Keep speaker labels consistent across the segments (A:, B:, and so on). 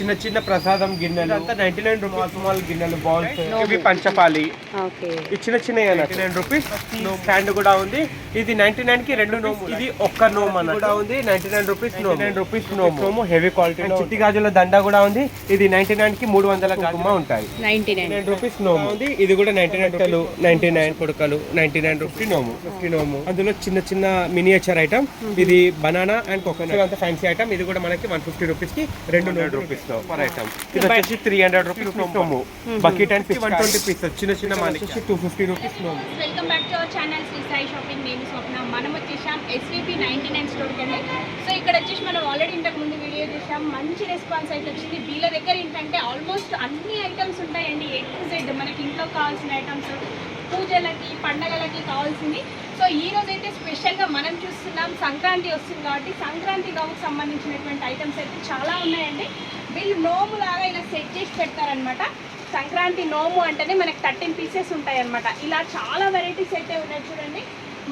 A: చిన్న చిన్న ప్రసాదం గిన్నెలు అంతా 99 రూపీస్. స్మాల్ గిన్నెలు బాల్స్ ఇవి పంచపాలి ఈ చిన్న చిన్న 99 రూపీస్. స్టాండ్ కూడా ఉంది. ఇది 99 కి 2 నోము. ఇది ఒక్క నోము అన్న కూడా ఉంది. 99 రూపీస్ 99 రూపీస్ నోము హెవీ క్వాలిటీ. చిట్టి గాజుల దండ కూడా ఉంది. ఇది 99 కి 300 కుమ్మ ఉంటాయి. 99 రూపీస్ నోము ఉంది. ఇది కూడా 99 99 కొడుకలు 99 రూపీస్ నోము 50 నోము. అందులో చిన్న చిన్న మినియేచర్ ఐటమ్. ఇది బనానా అండ్ కోకోనట్ అంత ఫ్యాన్సీ ఐటమ్. ఇది కూడా మనకి 150 రూపీస్ కి 200 రూపీస్ పర్ ఐటమ్. ఇది వచ్చేసి 300 రూపీస్ నోము. బకెట్ అండ్ 120 పీసెస్ చిన్న చిన్న మనకి 250 రూపీస్ నోము.
B: Welcome back to our channel Shri Sai shopping. నేను స్వప్న. మనం వచ్చేసాం ఎస్విపి 99 స్టోర్కి అండి. సో ఇక్కడ వచ్చేసి మనం ఆల్రెడీ ఇంతకు ముందు వీడియో చేసాం. మంచి రెస్పాన్స్ అయితే వచ్చింది. వీళ్ళ దగ్గర ఏంటంటే ఆల్మోస్ట్ అన్ని ఐటమ్స్ ఉంటాయండి. ఏ టు జెడ్ మనకి ఇంట్లో కావాల్సిన ఐటమ్స్, పూజలకి పండగలకి కావాల్సింది. సో ఈ రోజు అయితే స్పెషల్గా మనం చూస్తున్నాం. సంక్రాంతి వస్తుంది కాబట్టి సంక్రాంతి నోముకు సంబంధించినటువంటి ఐటమ్స్ అయితే చాలా ఉన్నాయండి. వీళ్ళు నోము లాగా ఇలా సెట్ చేసి పెడతారనమాట. సంక్రాంతి నోము అంటేనే మనకి 13 పీసెస్ ఉంటాయి అనమాట. ఇలా చాలా వెరైటీస్ అయితే ఉన్నాయి చూడండి.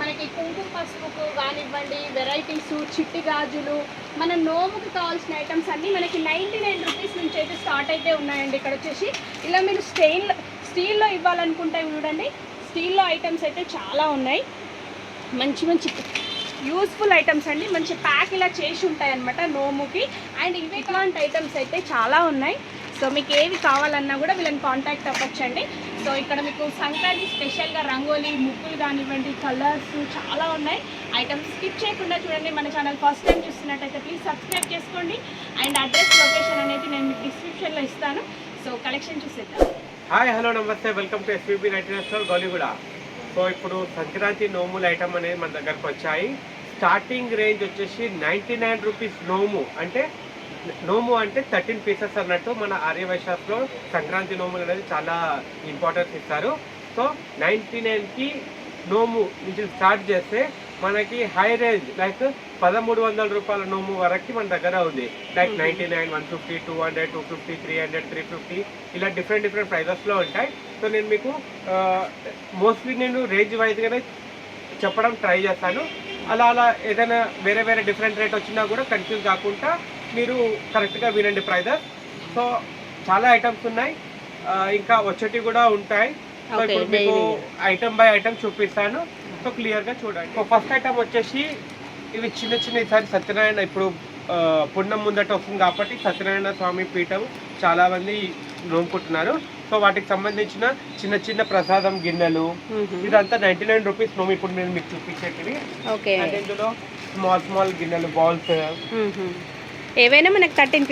B: మనకి కుంకుమ పసుపుకు కానివ్వండి, వెరైటీస్, చిట్టి గాజులు, మన నోముకు కావాల్సిన ఐటమ్స్ అన్నీ మనకి 99 రూపీస్ నుంచి అయితే స్టార్ట్ అయితే ఉన్నాయండి. ఇక్కడ వచ్చేసి ఇలా మీరు స్టీల్లో ఇవ్వాలనుకుంటే చూడండి. స్టీల్లో ఐటమ్స్ అయితే చాలా ఉన్నాయి. మంచి మంచి యూస్ఫుల్ ఐటమ్స్ అండి. మంచి ప్యాక్ ఇలా చేసి ఉంటాయి అన్నమాట నోముకి. అండ్ ఇవే ఇలాంటి ఐటమ్స్ అయితే చాలా ఉన్నాయి. సో మీకు ఏవి కావాలన్నా కూడా వీళ్ళని కాంటాక్ట్ అవ్వచ్చండి. సో ఇక్కడ మీకు సంక్రాంతి స్పెషల్గా రంగోలీ, ముగ్గులు కానివ్వండి, కలర్స్ చాలా ఉన్నాయి. ఐటమ్స్ స్కిప్ చేయకుండా చూడండి. మన ఛానల్ ఫస్ట్ టైం చూస్తున్నట్టయితే ప్లీజ్ సబ్స్క్రైబ్ చేసుకోండి. అండ్ అడ్రస్, లొకేషన్ అనేది నేను మీకు డిస్క్రిప్షన్లో ఇస్తాను. సో కలెక్షన్ చూసేద్దాం.
A: హాయ్ హలో నమస్తే, welcome to SVP 99 store Goliguda. So ఇప్పుడు సంక్రాంతి నోముల ఐటమ్ అనేది మన దగ్గరకు వచ్చాయి. స్టార్టింగ్ రేంజ్ వచ్చేసి 99 రూపీస్ నోము. అంటే నోము అంటే 13 పీసెస్ అన్నట్టు. మన ఆర్యవైశ్యాస్లో సంక్రాంతి నోములు అనేది చాలా ఇంపార్టెన్స్ ఇస్తారు. సో 99కి నోము నుంచి స్టార్ట్ చేస్తే మనకి హై రేంజ్ లైక్ 1300 రూపాయల నోము వరకు మన దగ్గర ఉంది. లైక్ 99, 150, 200, 250, 300, 350 ఇలా డిఫరెంట్ ప్రైజెస్లో ఉంటాయి. సో నేను మీకు మోస్ట్లీ నేను రేంజ్ వైజ్గానే చెప్పడం ట్రై చేస్తాను. అలా ఏదైనా వేరే డిఫరెంట్ రేట్ వచ్చినా కూడా కన్ఫ్యూజ్ కాకుండా మీరు కరెక్ట్గా వినండి ప్రైజెస్. సో చాలా ఐటమ్స్ ఉన్నాయి, ఇంకా వచ్చేటివి కూడా ఉంటాయి. సో ఇప్పుడు మీకు ఐటమ్ బై ఐటమ్ చూపిస్తాను. సో క్లియర్గా చూడండి. సో ఫస్ట్ ఐటమ్ వచ్చేసి ఇవి చిన్న ఈసారి సత్యనారాయణ ఇప్పుడు పుణ్యం ముందట వస్తుంది కాబట్టి సత్యనారాయణ స్వామి పీఠం చాలా మంది నోముకుంటున్నారు. సో వాటికి సంబంధించిన చిన్న ప్రసాదం గిన్నెలు ఇదంతా 99 రూపీస్ నోము. ఇప్పుడు నేను మీకు చూపించేటివి. ఇందులో స్మాల్ గిన్నెలు బాల్స్
B: ఏవైనా మనకి 13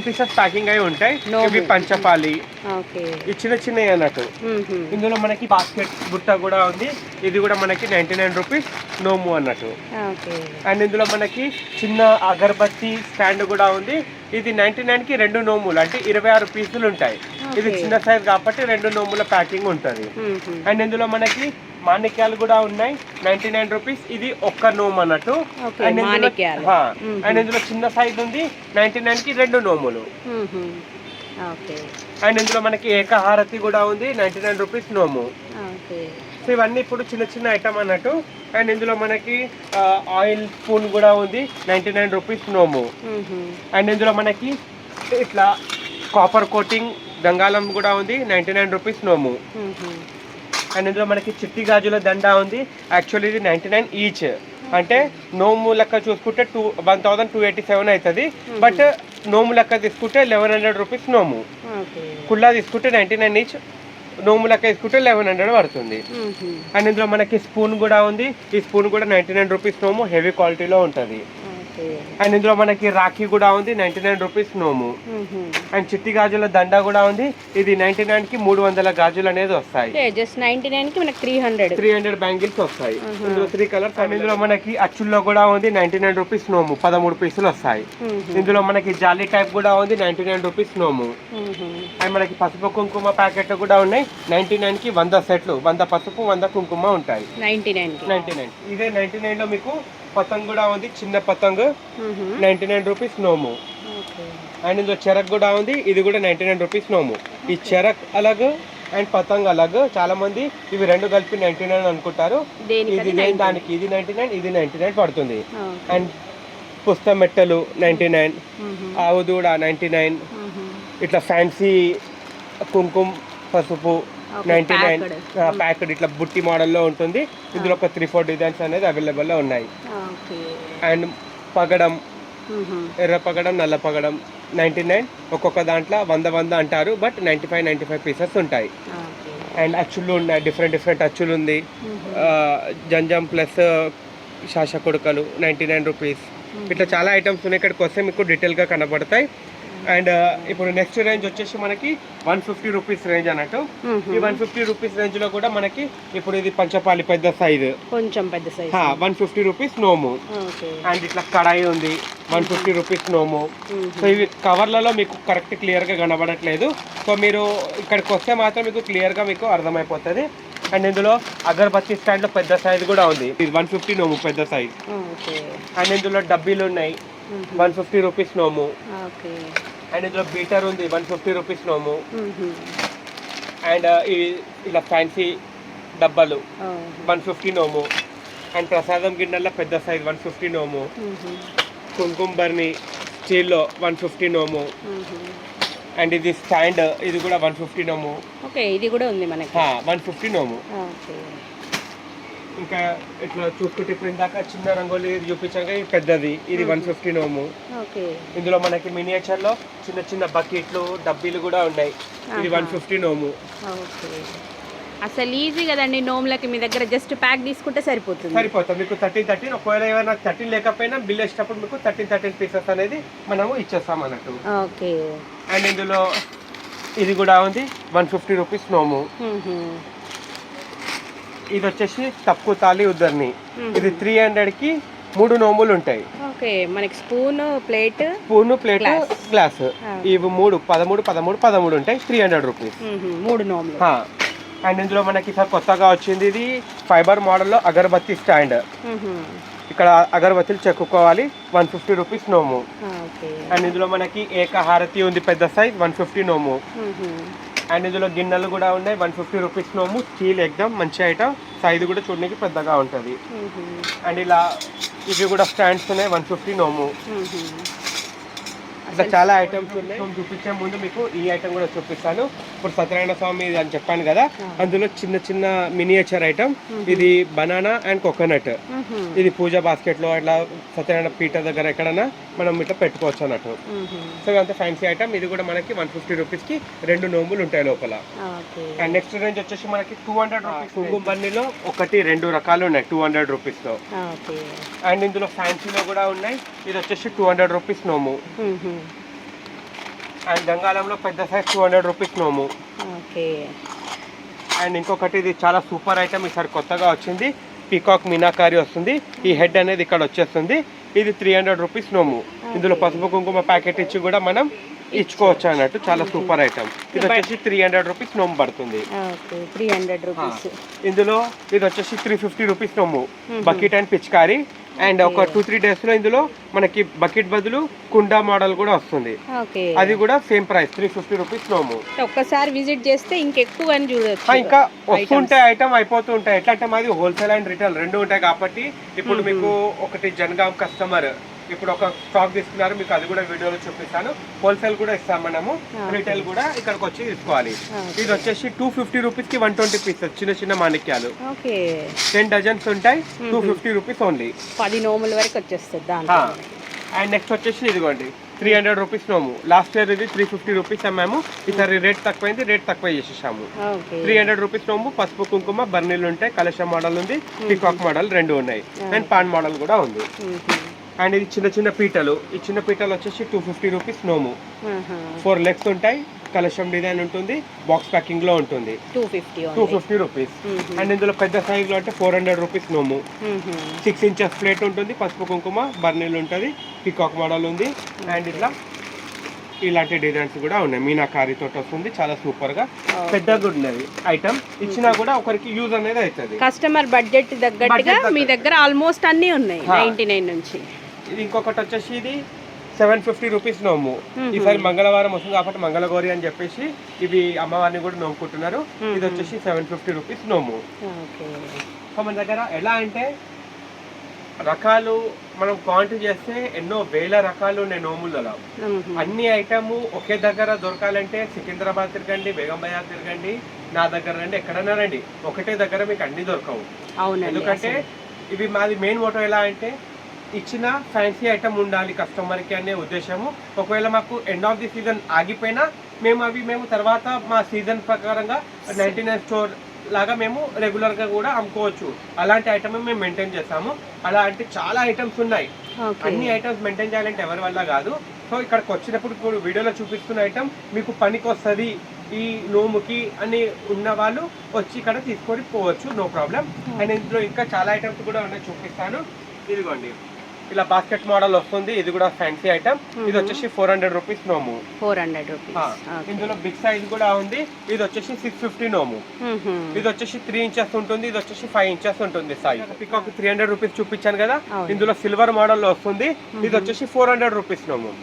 B: పీసెస్
A: ప్యాకింగ్ అయి ఉంటాయి. ఇవి పంచపాలి ఈ చిన్న అన్నట్టు. ఇందులో మనకి బాస్కెట్ బుట్ట కూడా ఉంది. ఇది కూడా మనకి 99 రూపీస్ నోము అన్నట్టు. అండ్ ఇందులో మనకి చిన్న అగరబత్తి స్టాండ్ కూడా ఉంది. ఇది 99కి 2 నోములు అంటే 26 పీసులు ఉంటాయి. ఇది చిన్న సైజ్ కాబట్టి 2 నోముల ప్యాకింగ్ ఉంటుంది. అండ్ ఇందులో మనకి మాణిక్యాలు కూడా ఉన్నాయి. 99 రూపీస్. ఇది ఒక్క నోము అన్నట్టు. అండ్ ఇందులో చిన్న సైజ్ ఉంది. 99కి 2 నోములు. అండ్ ఇందులో మనకి ఏకహారతి కూడా ఉంది. 99 రూపీస్ నోము. సో ఇవన్నీ ఇప్పుడు చిన్న ఐటమ్ అన్నట్టు. అండ్ ఇందులో మనకి ఆయిల్ స్పూన్ కూడా ఉంది. 99 రూపీస్ నోము. అండ్ ఇందులో మనకి ఇట్లా కాపర్ కోటింగ్ గంగాళం కూడా ఉంది. 99 రూపీస్ నోము. అండ్ ఇందులో మనకి చిట్టి గాజుల దండ ఉంది. యాక్చువల్లీ ఇది 99 ఈచ్. అంటే నోము లెక్క చూసుకుంటే 1287 అవుతుంది. బట్ నోము లెక్క తీసుకుంటే 1100 రూపీస్ నోము. కుల్లా తీసుకుంటే 99 ఈచ్. నోము లెక్క తీసుకుంటే 1100 పడుతుంది. అండ్ ఇందులో మనకి స్పూన్ కూడా ఉంది. ఈ స్పూన్ కూడా 99 రూపీస్ నోము. హెవీ క్వాలిటీలో ఉంటుంది. అండ్ ఇందులో మనకి రాఖీ కూడా ఉంది. 99 రూపీస్ నోము. అండ్ చిట్టి గాజుల దండ కూడా ఉంది. ఇది 99కి 300 గాజులు అనేది వస్తాయి.
B: 99కి మనకి 300
A: బ్యాంగిల్స్ వస్తాయి. ఇందులో 3 కలర్స్. అండ్ ఇందులో మనకి అచ్చుల్లో కూడా ఉంది. 99 రూపీస్ నోము. 13 పీసులు వస్తాయి. ఇందులో మనకి జాలీ టైప్ కూడా ఉంది. 99 రూపీస్ నోము. అండ్ మనకి పసుపు కుంకుమ ప్యాకెట్ కూడా ఉన్నాయి. 99కి 100 సెట్లు. 100 పసుపు 100 కుంకుమ ఉంటాయి. 99. ఇదే 99 లో మీకు పతంగ్ కూడా ఉంది. చిన్న పతంగ్ 99 రూపీస్ నోము. అండ్ ఇందులో చెరక్ కూడా ఉంది. ఇది కూడా 99 రూపీస్ నోము. ఈ చెరక్ అలాగ్ అండ్ పతంగ్ అలాగ్. చాలా మంది ఇవి రెండు కలిపి 99 అనుకుంటారు. ఇది దానికి ఇది 99 ఇది 99 పడుతుంది. అండ్ పుస్త మెట్టలు 99, ఆవు దూడ 99, ఇట్లా ఫ్యాన్సీ కుంకుమ పసుపు 99 ప్యాకెట్ ఇట్లా బుట్టి మోడల్లో ఉంటుంది. ఇందులో ఒక 3-4 డిజైన్స్ అనేది అవైలబుల్లో ఉన్నాయి. అండ్ పగడం, ఎర్ర పగడం, నల్ల పగడం 99, ఒక్కొక్క దాంట్లో 100 అంటారు, బట్ 95 పీసెస్ ఉంటాయి. అండ్ అచ్చులు ఉన్నాయి, డిఫరెంట్ అచ్చులు ఉంది. జంజం ప్లస్ శాష కొడుకలు 99 రూపీస్. ఇట్లా చాలా ఐటమ్స్ ఉన్నాయి. ఇక్కడికి వస్తే మీకు డీటెయిల్గా కనబడతాయి. అండ్ ఇప్పుడు నెక్స్ట్ రేంజ్ వచ్చేసి మనకి 150 రూపీస్ రేంజ్ అన్నట్టు. ఈ 150 రూపీస్ రేంజ్ లో కూడా మనకి ఇప్పుడు ఇది పంచపాలి పెద్ద సైజు, కొంచెం పెద్ద సైజ్ 150 రూపీస్ నోము. అండ్ ఇట్లా కడాయి ఉంది 150 రూపీస్ నోము. సో ఇవి కవర్లలో మీకు కరెక్ట్ క్లియర్ గా కనబడట్లేదు. సో మీరు ఇక్కడికి వస్తే మాత్రం మీకు క్లియర్ గా మీకు అర్థమైపోతుంది. అండ్ ఇందులో అగరబత్తి స్టాండ్ లో పెద్ద సైజ్ కూడా ఉంది. ఇది 150 నోము పెద్ద సైజ్. అండ్ ఇందులో డబ్బీలు ఉన్నాయి 150 రూపీస్ నోము. అండ్ ఇందులో బీటర్ ఉంది 150 రూపీస్ నోము. అండ్ ఇలా ఫ్యాన్సీ డబ్బాలు 150 నోము. అండ్ ప్రసాదం గిన్నెల పెద్ద సైజ్ 150 నోము. కుంకుమ బర్ని స్టీల్లో 150 నోము. అండ్ ఇది స్టాండ్, ఇది కూడా 150 నోము. ఇది కూడా ఉంది మనకి 150 నోము. ఇంకా ఇట్లా చూసుకుంటే ఇప్పుడు ఇందాక చిన్న రంగోలి చూపించాక ఇది పెద్దది, ఇది 150 నోము. ఇందులో మనకి మినియేచర్ లో చిన్న బకెట్లు డబ్బీలు కూడా ఉన్నాయి. ఇది 150 నోము.
B: అసలు ఈజీ కదండి నోములకి. మీ దగ్గర జస్ట్ ప్యాక్ తీసుకుంటే సరిపోతుంది
A: మీకు 13. ఒకవేళ ఏమైనా 13 లేకపోయినా బిల్ వేసేటప్పుడు మీకు 13 పీసెస్ అనేది మనము ఇచ్చేస్తాం అన్నట్టు. అండ్ ఇందులో ఇది కూడా ఉంది 150 రూపీస్ నోము. ఇది వచ్చేసి తప్పు తాలి ఉద్దర్ని. ఇది 300కి 3 నోములు ఉంటాయి. మనకి స్పూన్ ప్లేట్ గ్లాస్ ఇవి 13 ఉంటాయి. 300 రూపీస్ 3 నోములు. అండ్ ఇందులో మనకి కొత్తగా వచ్చింది ఇది ఫైబర్ మోడల్లో అగరబత్తి స్టాండ్. ఇక్కడ అగరబత్తులు చెక్కుకోవాలి 150 రూపీస్ నోము. అండ్ ఇందులో మనకి ఏకహారతి ఉంది పెద్ద సైజ్ 150 నోము. అండ్ ఇందులో గిన్నెలు కూడా ఉన్నాయి 150 రూపీస్ నోము. స్టీల్ ఎగ్దమ్ మంచి ఐటమ్, సైజు కూడా చూడడానికి పెద్దగా ఉంటుంది. అండ్ ఇలా ఇవి కూడా స్టాండ్స్ ఉన్నాయి 150 నోము. ఇట్లా చాలా ఐటమ్స్ ఉన్నాయి. చూపించే ముందు మీకు ఈ ఐటమ్ కూడా చూపిస్తాను. ఇప్పుడు సత్యనారాయణ స్వామి అని చెప్పాను కదా, అందులో చిన్న మినియేచర్ ఐటమ్. ఇది బనానా అండ్ కోకోనట్. ఇది పూజా బాస్కెట్ లో అట్లా సత్యనారాయణ పీఠ దగ్గర ఎక్కడైనా మనం ఇట్లా పెట్టుకోవచ్చు అన్నట్టు. సో అంత ఫ్యాన్సీ ఐటమ్. ఇది కూడా మనకి 150 రూపీస్ కి 2 నోములు ఉంటాయి లోపల. అండ్ నెక్స్ట్ రేంజ్ వచ్చేసి మనకి 200 రూపీస్. కుంకుమ బన్నీలో 1-2 రకాలు ఉన్నాయి 200 రూపీస్ లో. అండ్ ఇందులో ఫ్యాన్సీలో కూడా ఉన్నాయి. ఇది వచ్చేసి 200 రూపీస్ నోము. అండ్ గంగాళంలో పెద్ద సైజ్ 200 రూపీస్ నోము. అండ్ ఇంకొకటి ఇది చాలా సూపర్ ఐటమ్, ఈసారి కొత్తగా వచ్చింది. పీకాక్ మీనాకారి వస్తుంది. ఈ హెడ్ అనేది ఇక్కడ వచ్చేస్తుంది. ఇది 300 రూపీస్ నోము. ఇందులో పసుపు కుంకుమ ప్యాకెట్ ఇచ్చి కూడా మనం ఇచ్చుకోవచ్చు అన్నట్టు. చాలా సూపర్ ఐటమ్. ఇది వచ్చేసి 300 రూపీస్ నోము పడుతుంది. ఇందులో ఇది వచ్చేసి 350 రూపీస్ నోము. బకెట్ అండ్ పిచికారి. అండ్ ఒక 2-3 డేస్ లో ఇందులో మనకి బకెట్ బదులు కుండా మోడల్ కూడా వస్తుంది. అది కూడా సేమ్ ప్రైస్ 350 రూపీస్ నోము.
B: ఒక్కసారి విజిట్ చేస్తే ఇంకెక్కువ చూడొచ్చు.
A: ఇంకా వస్తుంటాయి ఐటమ్, అయిపోతూ ఉంటాయి. ఎట్లా అంటే మాది హోల్సేల్ అండ్ రిటైల్ 2 ఉంటాయి కాబట్టి ఇప్పుడు మీకు ఒకటి జనగాం కస్టమర్ ఇప్పుడు ఒక స్టాక్ తీసుకున్నారు, మీకు అది కూడా వీడియోలో చూపిస్తాను. హోల్సేల్ కూడా ఇస్తాం మనము, రిటైల్ కూడా ఇక్కడికి వచ్చి తీసుకోవాలి. ఇది వచ్చేసి 250 రూపీస్ కి 120 పీసెస్ చిన్న మాణిక్యాలు. 10 డజన్స్ ఉంటాయి. 250 రూపీస్ ఓన్లీ. 10 నోముల వరకు వచ్చేస్తుంది. అండ్ నెక్స్ట్ వచ్చేసి ఇదిగోండి 300 రూపీస్ నోము. లాస్ట్ ఇయర్ ఇది 350 రూపీస్ అమ్మాము. ఈసారి రేట్ తక్కువైంది, రేట్ తక్కువ చేసేసాము. 300 రూపీస్ నోము. పసుపు కుంకుమ బర్నీలు ఉంటాయి. కలశ మోడల్ ఉంది, పీకాక్ మోడల్ 2 ఉన్నాయి. అండ్ పాన్ మోడల్ కూడా ఉంది. అండ్ ఇది చిన్న పీటలు. ఈ చిన్న పీటలు వచ్చేసి 250 రూపీస్ నోము. 4 లెగ్స్ ఉంటాయి. కలశం డిజైన్ ఉంటుంది. బాక్స్ ప్యాకింగ్ లో ఉంటుంది. 250 రూపీస్. అండ్ ఇందులో పెద్ద సైజ్ లో అంటే 400 రూపీస్ నోము. 6 ఇంచెస్ ప్లేట్ ఉంటుంది. పసుపు కుంకుమ బర్నీలు ఉంటుంది. పీకాక్ మోడల్ ఉంది. అండ్ ఇట్లా ఇలాంటి డిజైన్స్ కూడా ఉన్నాయి. మీనాకారి తోటి వస్తుంది. చాలా సూపర్ గా పెద్దగా ఉన్నది ఐటమ్. ఇచ్చినా కూడా ఒకరికి యూజ్ అనేది అవుతుంది. కస్టమర్ బడ్జెట్ తగ్గట్టుగా మీ దగ్గర ఆల్మోస్ట్ అన్ని ఉన్నాయి 99 నుంచి. ఇది ఇంకొకటి వచ్చేసి ఇది 750 రూపీస్ నోము. ఈసారి మంగళవారం వస్తుంది కాబట్టి మంగళగౌరి అని చెప్పేసి ఇవి అమ్మవారిని కూడా నోముకుంటున్నారు. ఇది వచ్చేసి 750 రూపీస్ నోము. మన దగ్గర ఎలా అంటే రకాలు మనం కౌంట్ చేస్తే ఎన్నో వేల రకాలు ఉన్నాయి నోములలో. అన్ని ఐటమ్ ఒకే దగ్గర దొరకాలంటే సికింద్రాబాద్ తిరగండి, బేగం బజార్ తిరగండి, నా దగ్గర రండి, ఎక్కడన్నా రండి, ఒకటే దగ్గర మీకు అన్ని దొరకవు. ఎందుకంటే ఇవి మాది మెయిన్ మోటో ఎలా అంటే ఇచ్చిన ఫ్యాన్సీ ఐటమ్ ఉండాలి కస్టమర్కి అనే ఉద్దేశము. ఒకవేళ మాకు ఎండ్ ఆఫ్ ది సీజన్ ఆగిపోయినా మేము తర్వాత మా సీజన్ ప్రకారంగా 99 స్టోర్ లాగా మేము రెగ్యులర్గా కూడా అమ్ముకోవచ్చు. అలాంటి ఐటమ్ మేము మెయింటైన్ చేస్తాము. అలాంటి చాలా ఐటమ్స్ ఉన్నాయి. అన్ని ఐటమ్స్ మెయింటైన్ చేయాలంటే ఎవరి వల్ల కాదు. సో ఇక్కడికి వచ్చినప్పుడు ఇప్పుడు వీడియోలో చూపిస్తున్న ఐటమ్ మీకు పనికి వస్తుంది ఈ నోముకి అని ఉన్న వాళ్ళు వచ్చి ఇక్కడ తీసుకొని పోవచ్చు, నో ప్రాబ్లం. అండ్ ఇందులో ఇంకా చాలా ఐటమ్స్ కూడా ఉన్నాయి, చూపిస్తాను. ఇదిగోండి, ఇలా బాస్కెట్ మోడల్ వస్తుంది. ఇది కూడా ఫ్యాన్సీ ఐటమ్. ఇది వచ్చేసి 400 రూపీస్ నోము. 400 రూపీస్. ఇందులో బిగ్ సైజ్ కూడా ఉంది. ఇది వచ్చేసి 650 నోము. ఇది వచ్చేసి 3 ఇంచెస్ ఉంటుంది. ఇది వచ్చేసి 5 ఇంచెస్ ఉంటుంది సైజ్. పికాక్ 300 రూపీస్ చూపించాను కదా, ఇందులో సిల్వర్ మోడల్ లో వస్తుంది. ఇది వచ్చేసి 400 రూపీస్ నోము.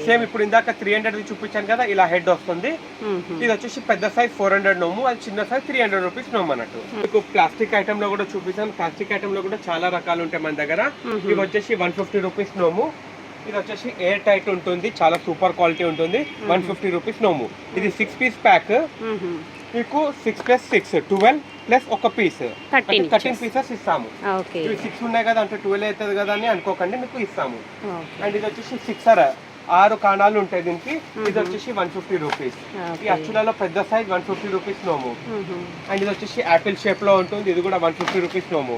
A: సేమ్ ఇప్పుడు ఇందాక 300 చూపించాను కదా, ఇలా హెడ్ వస్తుంది. ఇది వచ్చేసి పెద్ద సైజ్ 400 నోము, అది చిన్న సైజ్ 300 రూపీస్ నోము అన్నట్టు. మీకు ప్లాస్టిక్ ఐటమ్ లో కూడా చూపించాను. ప్లాస్టిక్ ఐటమ్ లో కూడా చాలా రకాలు ఉంటాయి మన దగ్గర. ఇవి వచ్చేసి 150 రూపీస్ నోము. ఇది వచ్చేసి ఎయిర్ టైట్ ఉంటుంది, చాలా సూపర్ క్వాలిటీ ఉంటుంది. 150 రూపీస్ నోము. ఇది 6 పీస్ ప్యాక్. మీకు 6 + 6 12 ప్లస్ ఒక పీస్ 13 పీసెస్ ఇస్తాము. ఇవి 6 ఉన్నాయి కదా అంటే 12 అవుతుంది కదా అని అనుకోకండి, మీకు ఇస్తాము. అండ్ ఇది వచ్చేసి 6 కాణాలు ఉంటాయి దీనికి. ఇది వచ్చేసి 150 రూపీస్. ఈ అచ్చులలో పెద్ద సైజ్ 150 రూపీస్ నోము. అండ్ ఇది వచ్చేసి యాపిల్ షేప్ లో ఉంటుంది. ఇది కూడా 150 రూపీస్ నోము.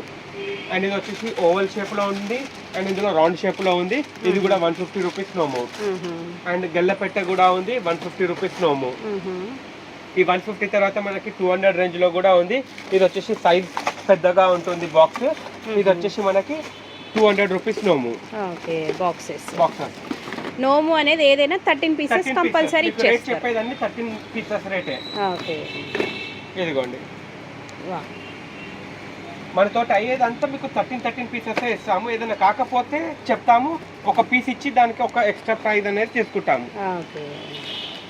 A: అండ్ ఇది వచ్చేసి ఓవల్ షేప్ లో ఉంది. అండ్ ఇందులో రౌండ్ షేప్ లో ఉంది. ఇది కూడా 150 రూపీస్ నోము. అండ్ గెల్లపెట్టె కూడా ఉంది, 150 రూపీస్ నోము. ఈ 150 తర్వాత మనకి 200 రేంజ్ లో కూడా ఉంది. ఇది వచ్చేసి సైజ్ పెద్దగా ఉంటుంది బాక్స్. ఇది వచ్చేసి మనకి 200 రూపీస్ నోము. బాక్సెస్
B: నోము అనేది ఏదైనా 13 పీసెస్ కంపల్సరీ ఇచ్చేస్తారు.
A: చెప్పేదాన్ని 13 పీసెస్ రేటే. ఇదిగోండి, మనతో అయ్యేదంతా మీకు 13 పీసెస్ ఇస్తాము. ఏదైనా కాకపోతే చెప్తాము, ఒక పీస్ ఇచ్చి దానికి ఒక ఎక్స్ట్రా ప్రైస్ అనేది తీసుకుంటాము.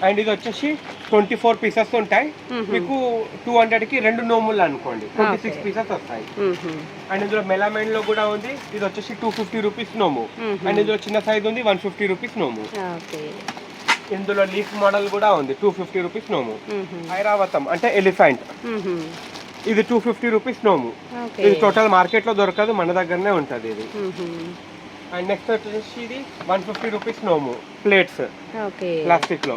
A: అండ్ ఇది వచ్చేసి 24 పీసెస్ ఉంటాయి. మీకు 200కి 2 నోములు అనుకోండి, 26 పీసెస్ వస్తాయి. అండ్ ఇందులో మెలామైన్ లో కూడా ఉంది. ఇది వచ్చేసి 250 రూపీస్ నోము. అండ్ ఇందులో చిన్న సైజ్ ఉంది, 150 రూపీస్ నోము. ఇందులో లీఫ్ మోడల్ కూడా ఉంది, 250 రూపీస్ నోము. ఐరావతం అంటే ఎలిఫెంట్, ఇది 250 రూపీస్ నోము. ఇది టోటల్ మార్కెట్ లో దొరకదు, మన దగ్గరనే ఉంటది ఇది. అండ్ నెక్స్ట్ వచ్చేసి ఇది 150 రూపీస్ నోము ప్లేట్స్ ప్లాస్టిక్ లో.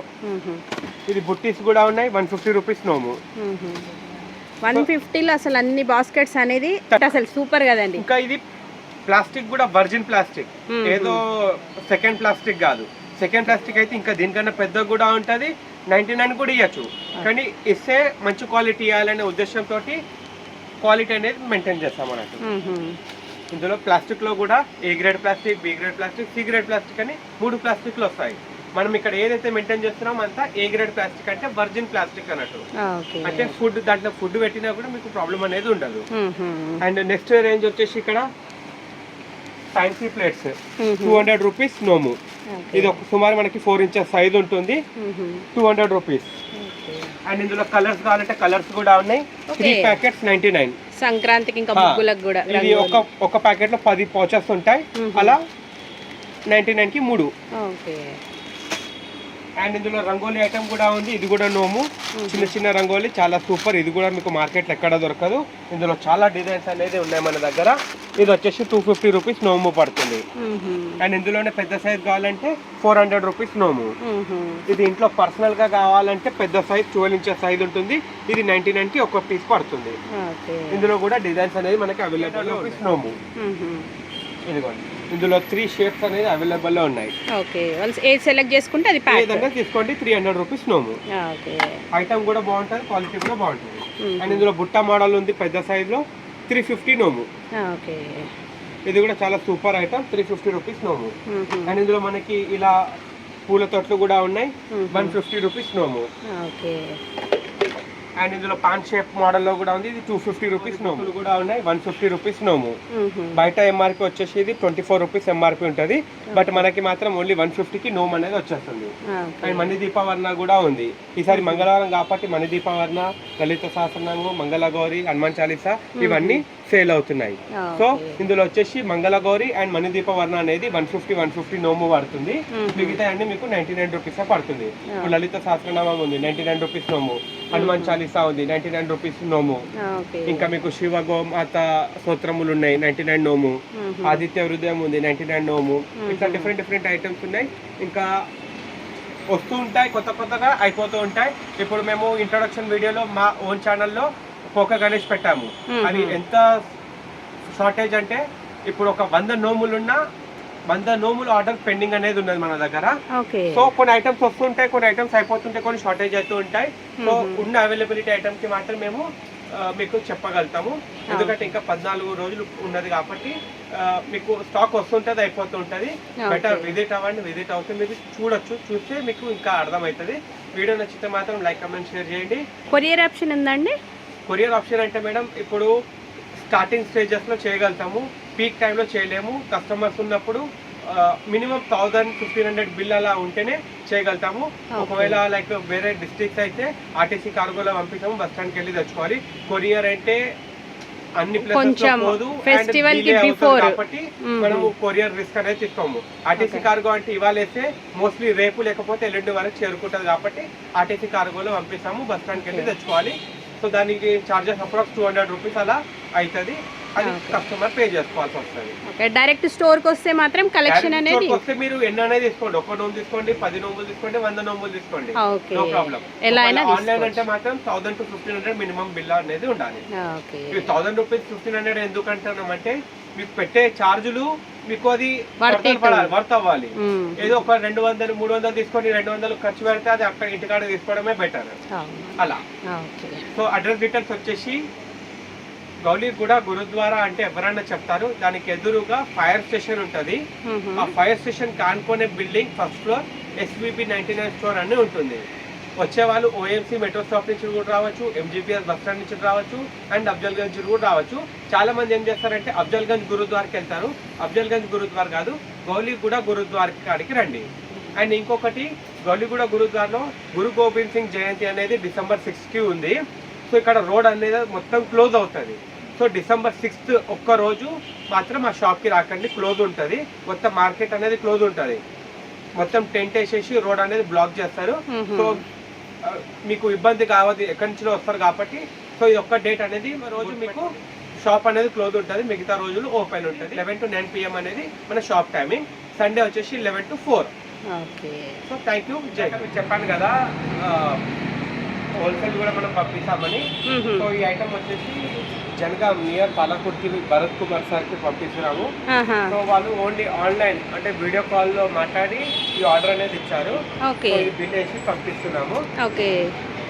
A: ఇది బుట్టీస్ కూడా ఉన్నాయి, 150 రూపీస్ నోము.
B: 150లో అసలు అన్ని బాస్కెట్స్ అనేది అసలు సూపర్ కదండి.
A: ఇంకా ఇది ప్లాస్టిక్ కూడా వర్జిన్ ప్లాస్టిక్, ఏదో సెకండ్ ప్లాస్టిక్ కాదు. సెకండ్ ప్లాస్టిక్ అయితే ఇంకా దీనికన్నా పెద్దగా కూడా ఉంటుంది, 99 కూడా ఇవ్వచ్చు. కానీ ఇస్తే మంచి క్వాలిటీ ఇవ్వాలనే ఉద్దేశంతో క్వాలిటీ అనేది మెయింటైన్ చేస్తాం అన్నట్టు. ఇందులో ప్లాస్టిక్ లో కూడా A grade plastic, B grade plastic, C grade plastic అని 3 ప్లాస్టిక్లు వస్తాయి. మనం ఇక్కడ ఏదైతే మెయింటైన్ చేస్తున్నామో అంతా ఏ గ్రేడ్ ప్లాస్టిక్ అంటే వర్జిన్ ప్లాస్టిక్ అన్నట్టు. అంటే ఫుడ్ దాంట్లో ఫుడ్ పెట్టినా కూడా మీకు ప్రాబ్లం అనేది ఉండదు. అండ్ నెక్స్ట్ రేంజ్ వచ్చేసి ఇక్కడ ఫ్యాన్సీ ప్లేట్స్ 200 రూపీస్ నోము. ఇది ఒక సుమారు మనకి 4 ఇంచెస్ సైజ్ ఉంటుంది, 200 రూపీస్. అండ్ ఇందులో కలర్స్ కావాలంటే కలర్స్ కూడా ఉన్నాయి. 3 ప్యాకెట్స్ 99.
B: సంక్రాంతికి ఇంకా ముగ్గులకు కూడా.
A: ఇది ఒక ప్యాకెట్ లో 10 పౌచెస్ ఉంటాయి, అలా 99 కి 3. అండ్ ఇందులో రంగోలీ ఐటమ్ కూడా ఉంది. ఇది కూడా నోము, చిన్న చిన్న రంగోలీ, చాలా సూపర్. ఇది కూడా మీకు మార్కెట్లో ఎక్కడ దొరకదు. ఇందులో చాలా డిజైన్స్ అనేది ఉన్నాయి మన దగ్గర. ఇది వచ్చేసి 250 రూపీస్ నోము పడుతుంది. అండ్ ఇందులోనే పెద్ద సైజ్ కావాలంటే 400 రూపీస్ నోము. ఇది ఇంట్లో పర్సనల్ గా కావాలంటే పెద్ద సైజ్ 12 ఇంచెస్ సైజ్ ఉంటుంది. ఇది 99 కి ఒక పీస్ పడుతుంది. ఇందులో కూడా డిజైన్స్ అనేది మనకి అవైలబుల్ రూపీస్ నోము. ఇదిగోండి, ఇందులో 3 షేప్స్ అనేది అవైలబుల్ లో ఉన్నాయి.
B: ఓకే, ఏది సెలెక్ట్ చేసుకుంటే అది ప్యాక్
A: ఏదైనా తీసుకోండి. 300 రూపీస్ నోము. ఐటమ్ కూడా బాగుంటుంది, క్వాలిటీ కూడా బాగుంటుంది. అండ్ ఇందులో బుట్ట మోడల్ ఉంది పెద్ద సైజ్ లో, 350 నోము. ఇది కూడా చాలా సూపర్ ఐటమ్, 350 రూపీస్ నోము. అండ్ ఇందులో మనకి ఇలా పూల తొట్లు కూడా ఉన్నాయి, 150 రూపీస్ నోము. అండ్ ఇందులో పాన్ షేప్ మోడల్ లో కూడా ఉంది. ఇది 250 రూపీస్ నోములు కూడా ఉన్నాయి. 150 రూపీస్ నోము. బయట ఎంఆర్పి వచ్చేసి ఇది 24 రూపీస్ ఎంఆర్పి ఉంటుంది. బట్ మనకి మాత్రం ఓన్లీ 150కి నోమ్ అనేది వచ్చేస్తుంది. అండ్ మణి దీపవర్ణ కూడా ఉంది. ఈసారి మంగళవారం కాబట్టి మణి దీపవర్ణ, లలిత సహస్రనామం, మంగళగౌరి, హనుమాన్ చాలీసా ఇవన్నీ సేల్ అవుతున్నాయి. సో ఇందులో వచ్చేసి మంగళగౌరి అండ్ మణి దీపవర్ణ అనేది 150 నోము పడుతుంది. మిగతా అన్ని మీకు 99 రూపీస్ పడుతుంది. ఇప్పుడు లలిత సహస్రనామం ఉంది 99 రూపీస్ నోము. హనుమాన్ చాలీసా ఉంది 99 రూపీస్ నోము. ఇంకా మీకు శివ గోమాత స్తోత్రములు ఉన్నాయి 99 నోము. ఆదిత్య హృదయం ఉంది 99 నోము. ఇట్లా డిఫరెంట్ ఐటమ్స్ ఉన్నాయి. ఇంకా వస్తూ ఉంటాయి, కొత్తగా అయిపోతూ ఉంటాయి. ఇప్పుడు మేము ఇంట్రొడక్షన్ వీడియోలో మా ఓన్ ఛానల్లో పోక గణేష్ పెట్టాము. అది ఎంత షార్టేజ్ అంటే ఇప్పుడు ఒక 100 నోములున్నా 100 నోములు ఆర్డర్ పెండింగ్ అనేది ఉన్నది మన దగ్గర. సో కొన్ని ఐటమ్స్ వస్తుంటాయి, కొన్ని ఐటమ్స్ అయిపోతుంటాయి, కొన్ని షార్టేజ్ అవుతూ ఉంటాయి. సో ఉన్న అవైలబిలిటీ ఐటమ్ కి మాత్రం మేము మీకు చెప్పగలుగుతాము. ఎందుకంటే ఇంకా 14 రోజులు ఉన్నది కాబట్టి మీకు స్టాక్ వస్తుంటది, అయిపోతూ ఉంటది. బెటర్ విజిట్ అవ్వండి. విజిట్ అవుతే మీరు చూస్తే మీకు ఇంకా అర్థమవుతుంది. వీడియో నచ్చితే మాత్రం లైక్, కమెంట్, షేర్ చేయండి.
B: కొరియర్ ఆప్షన్ ఉందండి?
A: కొరియర్ ఆప్షన్ అంటే మేడం ఇప్పుడు స్టార్టింగ్ స్టేజెస్ లో చేయగలుగుతాము, పీక్ టైంలో చేయలేము. కస్టమర్స్ ఉన్నప్పుడు మినిమం 1000-1500 బిల్ అలా ఉంటేనే చేయగలుగుతాము. ఒకవేళ లైక్ వేరే డిస్ట్రిక్ట్స్ అయితే ఆర్టీసీ కార్గోలో పంపిస్తాము, బస్ స్టాండ్కి వెళ్ళి తెచ్చుకోవాలి. కొరియర్ అంటే అన్ని ప్లేసెస్ కాబట్టి మనము కొరియర్ రిస్క్ అనేది తీసుకోము. ఆర్టీసీ కార్గో అంటే ఇవాళ వేస్తే మోస్ట్లీ రేపు లేకపోతే ఎల్లుండి వరకు చేరుకుంటది కాబట్టి ఆర్టీసీ కార్గోలో పంపిస్తాము, బస్ స్టాండ్కి వెళ్ళి తెచ్చుకోవాలి. సో దానికి చార్జెస్ అప్రాక్స్ 200 రూపీస్ అలా అవుతుంది. అది కస్టమర్ పే చేసుకోవాల్సి వస్తుంది.
B: డైరెక్ట్ స్టోర్ కి వస్తే మాత్రం కలెక్షన్ అనేది
A: వస్తే మీరు ఎన్ని అనేది తీసుకోండి. 1 నోము తీసుకోండి, 10 నోములు తీసుకోండి, 100 నోములు తీసుకోండి, నో ప్రాబ్లం. ఆన్లైన్ అంటే మాత్రం 1000-1500 మినిమం బిల్ అనేది ఉండాలి. 1000 రూపీస్ 1500 ఎందుకు అంటున్నామంటే మీకు పెట్టే ఛార్జులు మీకు అది వర్త్ అవ్వాలి. ఏదో ఒక 200-300 తీసుకొని 200 ఖర్చు పెడితే అది అక్కడ ఇంటికాడ తీసుకోవడమే బెటర్ అలా. సో అడ్రస్ డీటెయిల్స్ వచ్చేసి గౌలీగూడ గురుద్వారా అంటే ఎవరన్నా చెప్తారు. దానికి ఎదురుగా ఫైర్ స్టేషన్ ఉంటది. ఆ ఫైర్ స్టేషన్ కానుకునే building first floor SVP 99 store అని ఉంటుంది. వచ్చే వాళ్ళు OMC మెట్రో స్టాప్ నుంచి కూడా రావచ్చు, MGPS బస్ స్టాండ్ నుంచి రావచ్చు, అండ్ అఫ్జల్గంజ్ కూడా రావచ్చు. చాలా మంది ఏం చేస్తారంటే అఫ్జల్గంజ్ గురుద్వారాకి వెళ్తారు. అఫ్జల్గంజ్ గురుద్వారా కాదు, గౌలీగూడ గురుద్వారా కాడికి రండి. అండ్ ఇంకొకటి గౌలీగూడ గురుద్వారాలో గురు గోబింద్ సింగ్ జయంతి అనేది December 6కి ఉంది. సో ఇక్కడ రోడ్ అనేది మొత్తం క్లోజ్ అవుతుంది. సో December 6th ఒక్క రోజు మాత్రం ఆ షాప్కి రాకండి, క్లోజ్ ఉంటుంది. మొత్తం మార్కెట్ అనేది క్లోజ్ ఉంటుంది. మొత్తం టెంట్ వేసేసి రోడ్ అనేది బ్లాక్ చేస్తారు. సో మీకు ఇబ్బంది కావద్దు, ఎక్కడి నుంచి వస్తారు కాబట్టి. సో ఇది ఒక్క డేట్ అనేది రోజు మీకు షాప్ అనేది క్లోజ్ ఉంటుంది, మిగతా రోజులు ఓపెన్ ఉంటుంది. 11 to 9 PM అనేది మన షాప్ టైమింగ్. సండే వచ్చేసి 11 to 4. So thank you. చెప్పాను కదా హోల్సేల్ కూడా మనం పంపిస్తామని. సో ఈ ఐటమ్ వచ్చేసి జనగాం నియర్ పాలకుర్తి భరత్ కుమార్ సార్కి పంపిస్తున్నాము. సో వాళ్ళు ఓన్లీ ఆన్లైన్ అంటే వీడియో కాల్లో మాట్లాడి ఈ ఆర్డర్ అనేది ఇచ్చారు. బిల్ వేసి పంపిస్తున్నాము.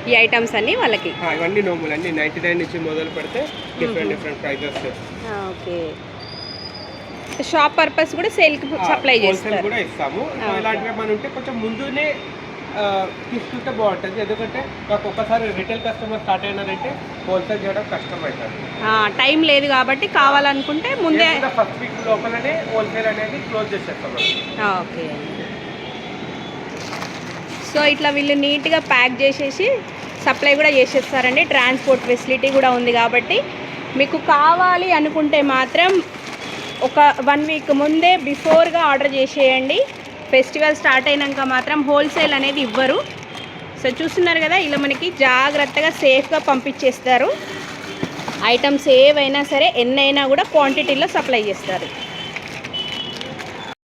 B: ఈ ఐటమ్స్ అన్ని వాళ్ళకి
A: ఇవన్నీ నోములు అన్ని 99 నుంచి మొదలు పెడితే డిఫరెంట్ ప్రైజెస్.
B: షాప్ పర్పస్ కూడా సేల్ కి సప్లై చేస్తారు
A: కూడా ఇస్తాము. ఇలాంటివి మనం ఉంటే కొంచెం ముందునే తీసుకుంటే బాగుంటుంది. ఎందుకంటే మాకు ఒకసారి రిటైల్ కస్టమర్ స్టార్ట్ అయినారంటే హోల్సేల్ చేయడం కష్టం అవుతుంది.
B: టైం లేదు కాబట్టి కావాలనుకుంటే ముందే
A: ఫస్ట్ వీక్ లోపలనే హోల్సేల్ అనేది క్లోజ్ చేసేస్తాం.
B: ఓకే. సో ఇట్లా వీళ్ళు నీట్గా ప్యాక్ చేసేసి సప్లై కూడా చేసేస్తారండి. ట్రాన్స్పోర్ట్ ఫెసిలిటీ కూడా ఉంది కాబట్టి మీకు కావాలి అనుకుంటే మాత్రం ఒక 1 వీక్ ముందే బిఫోర్గా ఆర్డర్ చేసేయండి. ఫెస్టివల్ స్టార్ట్ అయినాక మాత్రం హోల్సేల్ అనేది ఇవ్వరు. సో చూస్తున్నారు కదా, ఇలా మనకి జాగ్రత్తగా సేఫ్గా పంపించేస్తారు. ఐటమ్స్ ఏవైనా సరే ఎన్నైనా కూడా క్వాంటిటీలో సప్లై చేస్తారు.